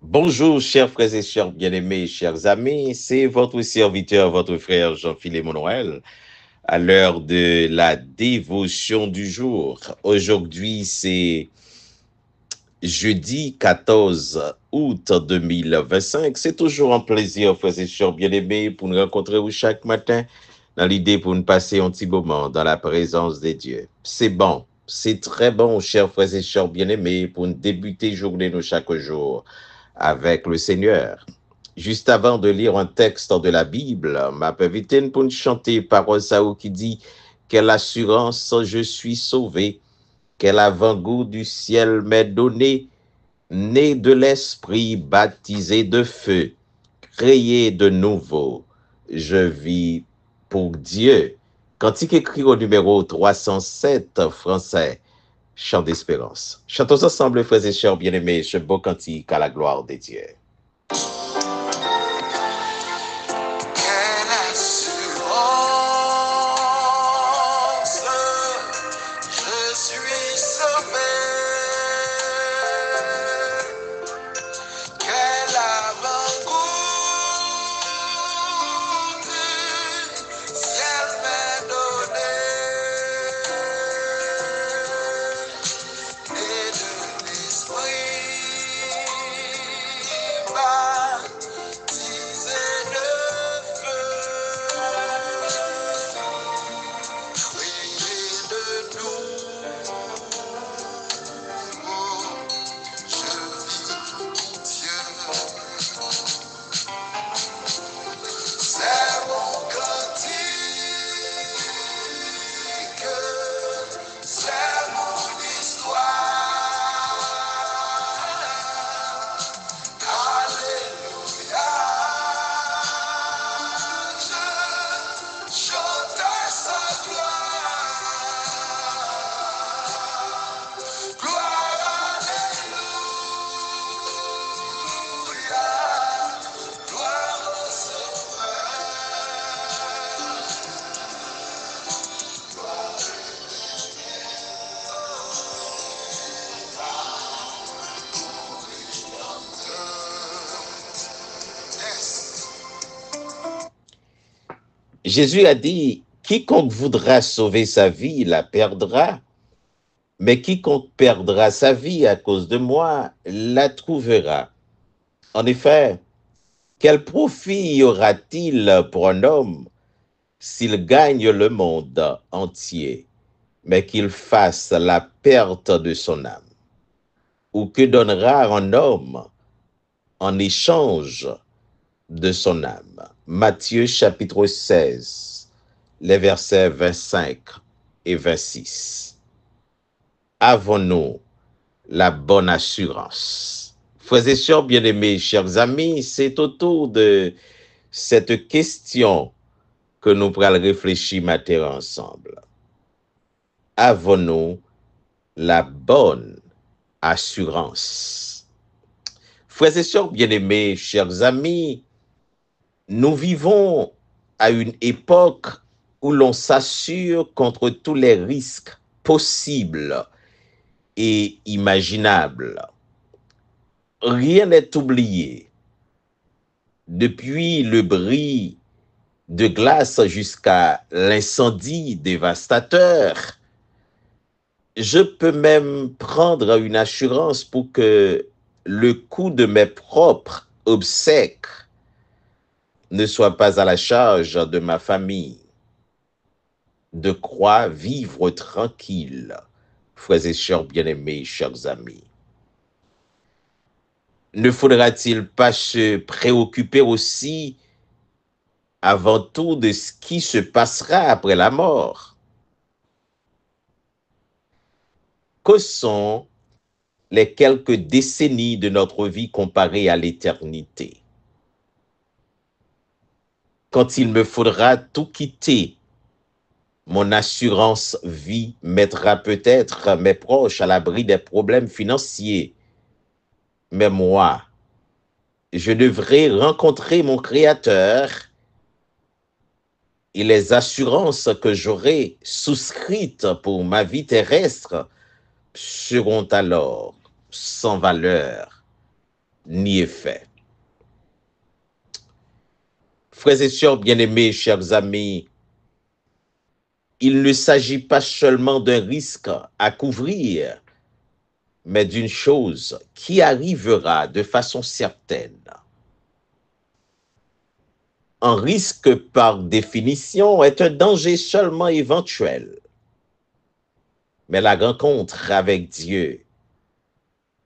Bonjour, chers frères et chers bien-aimés, chers amis, c'est votre serviteur, votre frère Jean-Philippe Noël, à l'heure de la dévotion du jour. Aujourd'hui, c'est jeudi 14 août 2025. C'est toujours un plaisir, frères et chers bien-aimés, pour nous rencontrer chaque matin dans l'idée pour nous passer un petit moment dans la présence de Dieu. C'est bon, c'est très bon, chers frères et chers bien-aimés, pour nous débuter journée nous chaque jour avec le Seigneur. Juste avant de lire un texte de la Bible, m'a invité pour nous chanter parole Saou qui dit quelle assurance je suis sauvé, quel avant-goût du ciel m'est donné, né de l'esprit, baptisé de feu, créé de nouveau, je vis pour Dieu. Cantique écrit au numéro 307 français, chant d'espérance. Chantons ensemble, frères et chers bien-aimés, ce beau cantique à la gloire de Dieu. Quelle assurance, je suis sauvé. Quel avant-goût du ciel m'est donné. Et de l'esprit baptisé de feu, créé de nouveau, je vis pour Dieu. C'est mon cantique, c'est mon histoire. Alléluia, je chante sa gloire. Gloire, alléluia, gloire au Sauveur. Yes. Jésus a dit, quiconque voudra sauver sa vie la perdra, mais quiconque perdra sa vie à cause de moi la trouvera. En effet, quel profit y aura-t-il pour un homme s'il gagne le monde entier, mais qu'il fasse la perte de son âme? Ou que donnera un homme en échange de son âme? Matthieu chapitre 16, les versets 25 et 26. Avons-nous la bonne assurance? Frères et sœurs bien-aimés, chers amis, c'est autour de cette question que nous pourrons réfléchir maintenant ensemble. Avons-nous la bonne assurance? Frères et sœurs bien-aimés, chers amis, nous vivons à une époque où l'on s'assure contre tous les risques possibles et imaginables. Rien n'est oublié. Depuis le bris de glace jusqu'à l'incendie dévastateur, je peux même prendre une assurance pour que le coût de mes propres obsèques ne soit pas à la charge de ma famille. De quoi vivre tranquille, frères et sœurs bien-aimés, chers amis. Ne faudra-t-il pas se préoccuper aussi avant tout de ce qui se passera après la mort? Que sont les quelques décennies de notre vie comparées à l'éternité? Quand il me faudra tout quitter, mon assurance vie mettra peut-être mes proches à l'abri des problèmes financiers. Mais moi, je devrais rencontrer mon Créateur et les assurances que j'aurai souscrites pour ma vie terrestre seront alors sans valeur ni effet. Frères et sœurs bien-aimés, chers amis, il ne s'agit pas seulement d'un risque à couvrir, mais d'une chose qui arrivera de façon certaine. Un risque, par définition, est un danger seulement éventuel. Mais la rencontre avec Dieu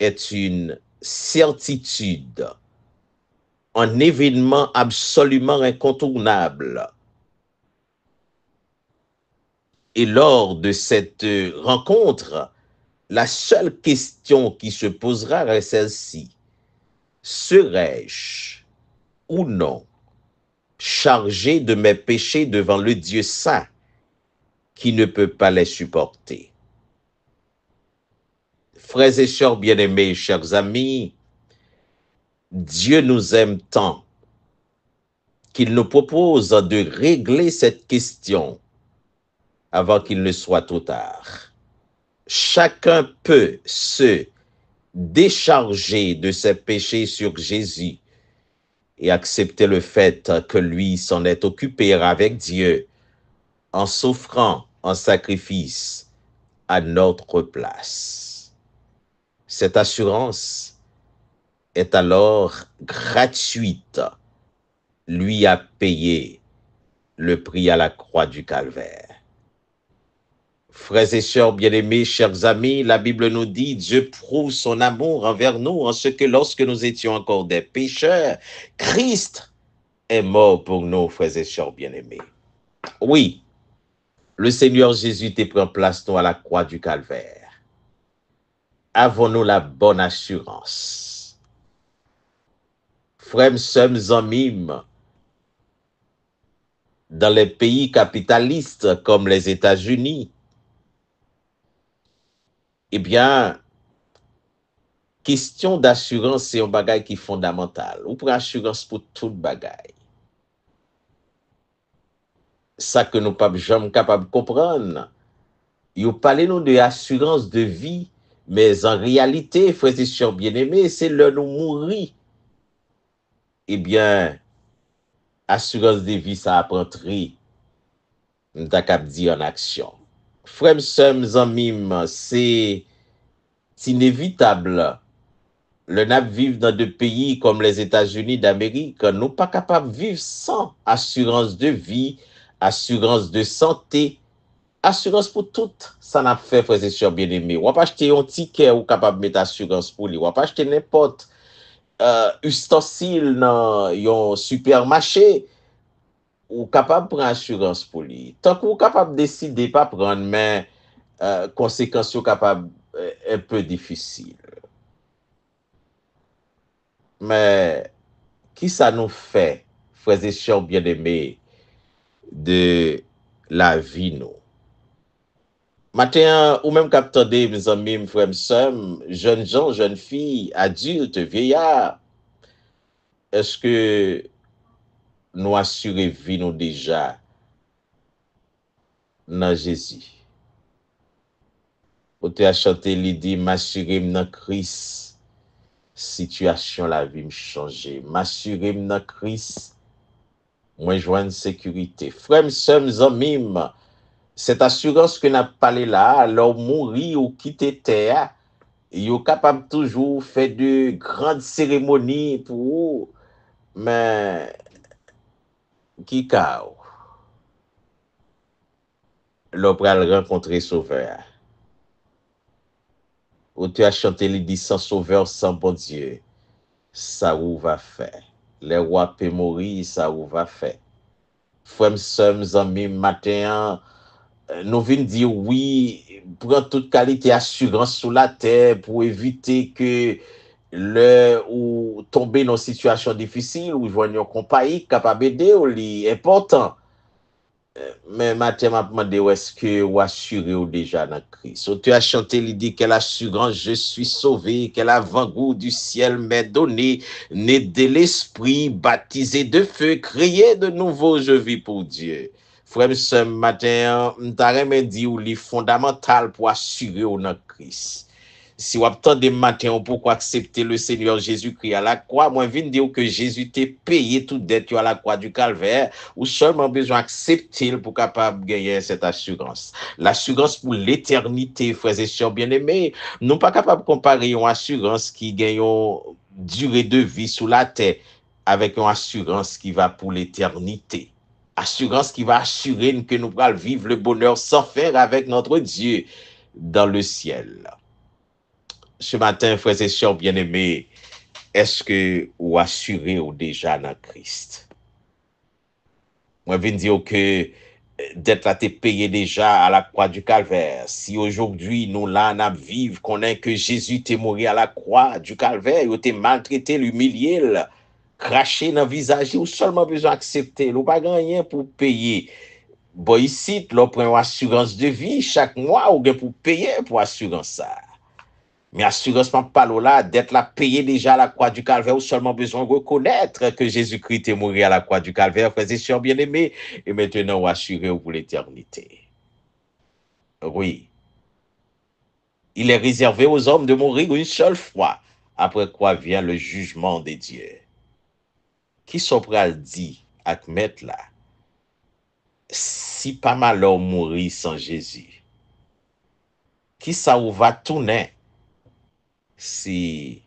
est une certitude, un événement absolument incontournable. Et lors de cette rencontre, la seule question qui se posera est celle-ci. Serais-je ou non chargé de mes péchés devant le Dieu saint qui ne peut pas les supporter? Frères et sœurs bien-aimés, chers amis, Dieu nous aime tant qu'il nous propose de régler cette question avant qu'il ne soit trop tard. Chacun peut se décharger de ses péchés sur Jésus et accepter le fait que lui s'en est occupé avec Dieu en s'offrant en sacrifice à notre place. Cette assurance est alors gratuite. Lui a payé le prix à la croix du calvaire. Frères et sœurs bien-aimés, chers amis, la Bible nous dit, Dieu prouve son amour envers nous en ce que lorsque nous étions encore des pécheurs, Christ est mort pour nous, frères et sœurs bien-aimés. Oui, le Seigneur Jésus te prend place nous à la croix du calvaire. Avons-nous la bonne assurance? Frères, sœurs, amis, dans les pays capitalistes comme les États-Unis, eh bien, question d'assurance, c'est un bagage qui est fondamental. Ou pour assurance pour tout bagage. Ça que nous ne sommes jamais capables de comprendre. Vous parlez nous de assurance de vie, mais en réalité, frères et sœurs bien-aimés, c'est là nous mourir. Eh bien, assurance de vie, ça apprend nous avons dit en action. Frères, sœurs, amis, c'est inévitable. Le NAP vivre dans des pays comme les États-Unis d'Amérique, nous ne sommes pas capables de vivre sans assurance de vie, assurance de santé, assurance pour tout. Ça n'a fait, frères et sœurs bien-aimés. On va pas acheter un ticket ou capable de mettre assurance pour lui. On va pas acheter n'importe ustensile dans un supermarché ou capable de prendre assurance pour lui. Tant que vous capable de décider pas prendre, mais conséquences sont capables un peu difficiles. Mais qui ça nous fait, frères et sœurs bien-aimés, de la vie, nous? Matin, ou même captez, mes amis, mes frères, mes sœurs, jeunes gens, jeunes filles, adultes, vieillards, est-ce que nous assurons vie nous déjà dans Jésus? Ou tu as chanté l'idée, m'assurer dans Christ, situation la vie me changer, m'assurer dans Christ, moi joindre sécurité. Frères, sœurs, amis, cette assurance que n'a parlé là, alors mourir ou quitter terre, ils sont capables toujours faire de grandes cérémonies pour mais qui cao l'opéra rencontrer sauveur. Ou tu as chanté les dit sans sauveur, sans bon Dieu, ça ou va faire. Les rois peuvent mourir, ça ou va faire. Frères, sœurs, amis, matin, nous venons dire oui, prendre toute qualité assurance sur la terre pour éviter que ou tomber dans une situation difficile ou joindre une compagnie capable d'aider ou li important. Mais matin m'a demandé où est-ce que vous assurez ou déjà dans Christ. Tu as chanté l'idée quelle assurance je suis sauvé, quel avant-goût du ciel m'est donné, né de l'esprit, baptisé de feu, créé de nouveau, je vis pour Dieu. Frère, ce matin, m't'a dit ou li fondamental pour assurer ou dans Christ. Si vous attendez matin pour accepter le Seigneur Jésus-Christ à la croix, moi, je viens de dire que Jésus t'a payé toute dette à la croix du calvaire, ou seulement besoin d'accepter pour capable gagner cette assurance. L'assurance pour l'éternité, frères et sœurs bien-aimés, nous pas capable de comparer une assurance qui gagne une durée de vie sous la terre avec une assurance qui va pour l'éternité. Assurance qui va assurer que nous pourrons vivre le bonheur sans faire avec notre Dieu dans le ciel. Ce matin, frères et sœurs bien-aimés, est-ce que vous assurez déjà dans Christ? Moi, je viens de dire que d'être là, t'es payé déjà à la croix du calvaire. Si aujourd'hui, nous là, nous vivons, qu'on est que Jésus t'est mort à la croix du calvaire, il t'est maltraité, humilié, craché dans le visage, ou seulement besoin d'accepter, ou pas rien pour payer. Bon, ici, tu prends une assurance de vie chaque mois, ou bien pour payer pour assurance ça. Mais assurance pas là, d'être là payé déjà à la croix du calvaire, ou seulement besoin de reconnaître que Jésus-Christ est mort à la croix du calvaire, frères et sœurs bien-aimés, et maintenant ou assuré pour l'éternité. Oui. Il est réservé aux hommes de mourir une seule fois, après quoi vient le jugement des dieux. Qui sont prêts à le dire, à te mettre là? Si pas malheur mourir sans Jésus, qui ça ou va tourner si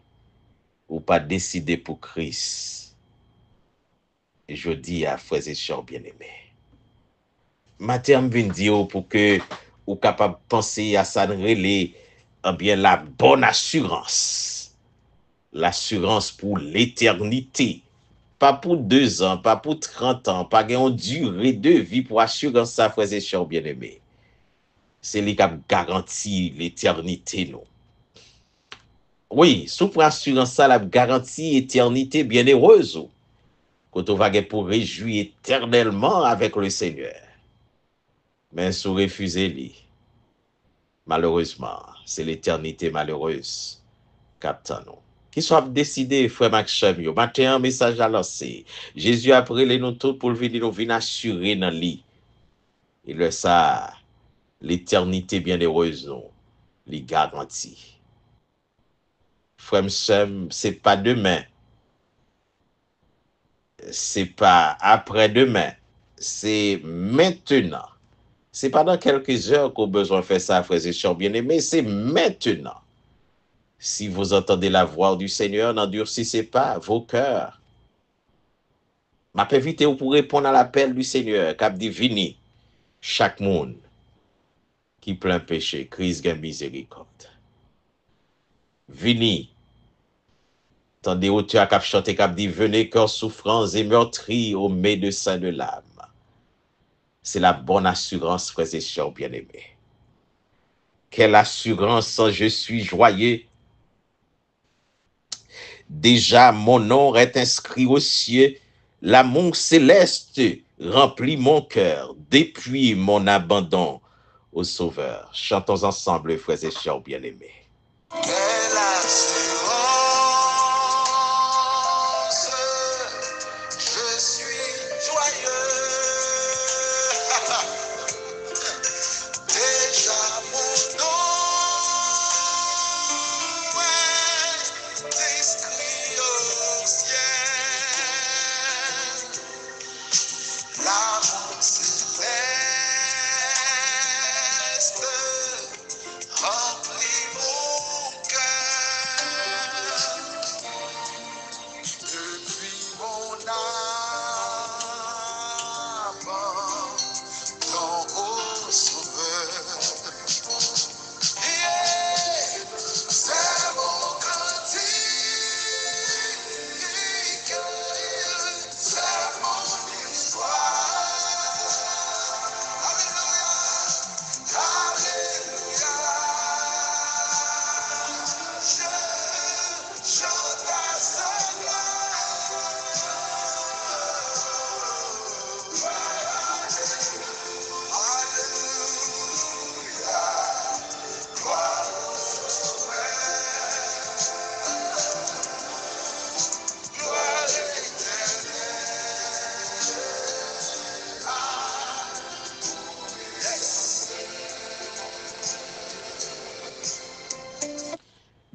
ou pas décider pour Christ? Je dis à frères et sœurs bien-aimés. Matin, je viens dire pour que vous capable de penser à ça, bien la bonne assurance. L'assurance pour l'éternité. Pas pour 2 ans, pas pour 30 ans, pas une durée de vie pour assurance ça, frères et sœurs bien-aimés. C'est lui qui garantit l'éternité, non. Oui, sous pour assurance ça, la garantie éternité bienheureuse. Quand on va pour réjouir éternellement avec le Seigneur. Mais sous refuser lui, malheureusement, c'est l'éternité malheureuse. Captain-nous. Qui soit décidé, frère Maxime, yo, matin, un message à lancer. Jésus a pris les nous tous pour venir nous venir assurer dans lui. Et le ça, l'éternité bienheureuse, nous, les garantit. Frère Maxime, c'est pas demain. C'est pas après-demain. C'est maintenant. C'est pas dans quelques heures qu'on a besoin de faire ça, frères et sœurs bien-aimés. C'est maintenant. Si vous entendez la voix du Seigneur, n'endurcissez pas vos cœurs. Ma invité pour répondre à l'appel du Seigneur, cap dit vini, chaque monde qui plein péché, Christ gagne miséricorde. Vini, tendez auteur cap chanter cap dit venez cœur souffrance et meurtri au médecin de l'âme. C'est la bonne assurance, frères et sœurs bien-aimés. Quelle assurance, je suis joyeux. Déjà mon nom est inscrit aux cieux. L'amour céleste remplit mon cœur depuis mon abandon au Sauveur. Chantons ensemble, frères et sœurs bien-aimés. Quelle assurance, je suis joyeux. Déjà mon nom est inscrit au ciel. L'amour céleste remplit mon cœur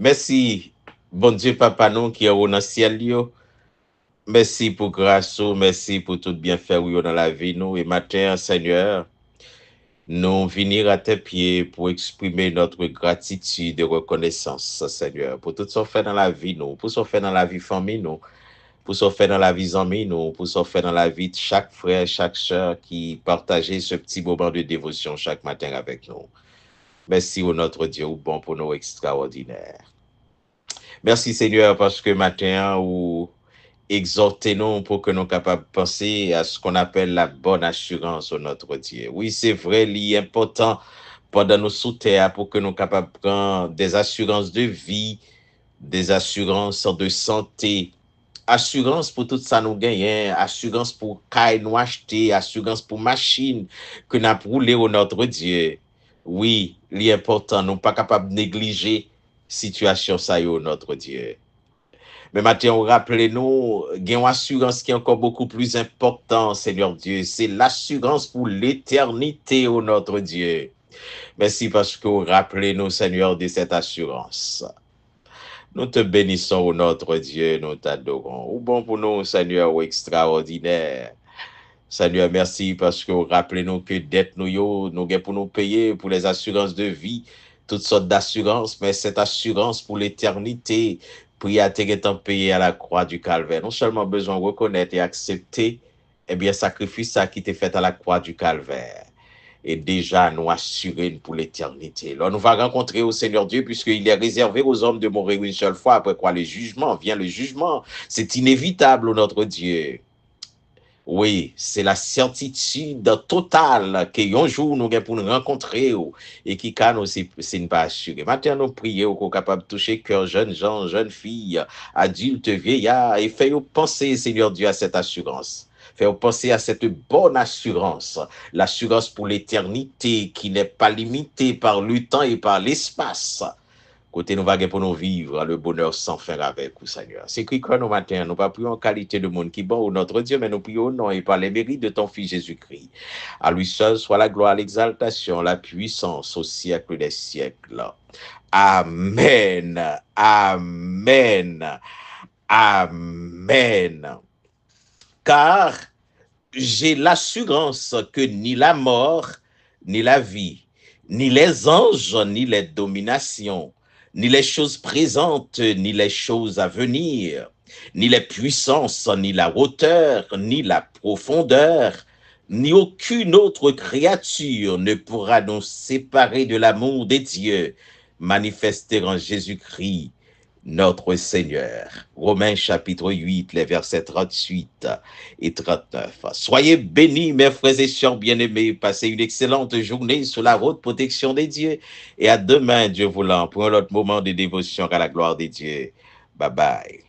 Merci, bon Dieu, Papa, nous qui est au dans le ciel, yo. Merci pour grâce, merci pour tout bienfait ou yo dans la vie, nous. Et matin, Seigneur, nous venir à tes pieds pour exprimer notre gratitude et reconnaissance, Seigneur, pour tout ce qu'on fait dans la vie, nous, pour ce qu'on fait dans la vie famille, nous, pour ce qu'on fait dans la vie amis, nous, pour ce qu'on fait dans la vie de chaque frère, chaque sœur qui partageait ce petit moment de dévotion chaque matin avec nous. Merci au notre Dieu, ou bon pour nous extraordinaire. Merci Seigneur parce que matin, ou exhortez-nous pour que nous capables de penser à ce qu'on appelle la bonne assurance au notre Dieu. Oui, c'est vrai, il est important pendant nos sous-terres pour que nous capables de prendre des assurances de vie, des assurances de santé, assurance pour tout ça nous gagnons, assurance pour caille nous acheter, assurance pour machine que nous avons roulé au notre Dieu. Oui, il est important, nous pas capables de négliger situation ça au notre Dieu. Mais maintenant, rappelez-nous, il y a une assurance qui est encore beaucoup plus importante, Seigneur Dieu. C'est l'assurance pour l'éternité, ô notre Dieu. Merci parce que vous rappelez-nous, Seigneur, de cette assurance. Nous te bénissons, ô notre Dieu, nous t'adorons. Ou bon pour nous, Seigneur, ou extraordinaire. Seigneur, merci parce que vous rappelez-nous que dette nous, nous avons pour nous payer pour les assurances de vie, toutes sortes d'assurances, mais cette assurance pour l'éternité, puis à étant payé à la croix du calvaire. Non seulement besoin de reconnaître et accepter, eh bien, sacrifice ça qui t'est fait à la croix du calvaire. Et déjà nous assurer pour l'éternité. Là, nous va rencontrer au Seigneur Dieu, puisqu'il est réservé aux hommes de mourir une seule fois, après quoi le jugement, vient le jugement. C'est inévitable, notre Dieu. Oui, c'est la certitude totale qu'un jour nous allons pour nous rencontrer et qui can aussi c'est ne pas assuré. Maintenant nous prions qu'on capable de toucher cœur jeunes gens, jeunes filles, adultes, vieillards et faire penser Seigneur Dieu à cette assurance. Faire penser à cette bonne assurance, l'assurance pour l'éternité qui n'est pas limitée par le temps et par l'espace. Côté nous vaguer pour nous vivre le bonheur sans fin avec vous, Seigneur. C'est écrit que nous matin, nous pas prions en qualité de monde qui bon, notre Dieu, mais nous prions au nom et par les mérites de ton Fils Jésus-Christ. À lui seul soit la gloire, l'exaltation, la puissance au siècle des siècles. Amen. Amen. Amen. Car j'ai l'assurance que ni la mort, ni la vie, ni les anges, ni les dominations, ni les choses présentes, ni les choses à venir, ni les puissances, ni la hauteur, ni la profondeur, ni aucune autre créature ne pourra nous séparer de l'amour des dieux manifesté en Jésus-Christ, notre Seigneur. Romains chapitre 8, les versets 38 et 39. Soyez bénis, mes frères et sœurs bien-aimés. Passez une excellente journée sous la haute protection des dieux. Et à demain, Dieu voulant, pour un autre moment de dévotion à la gloire des dieux. Bye bye.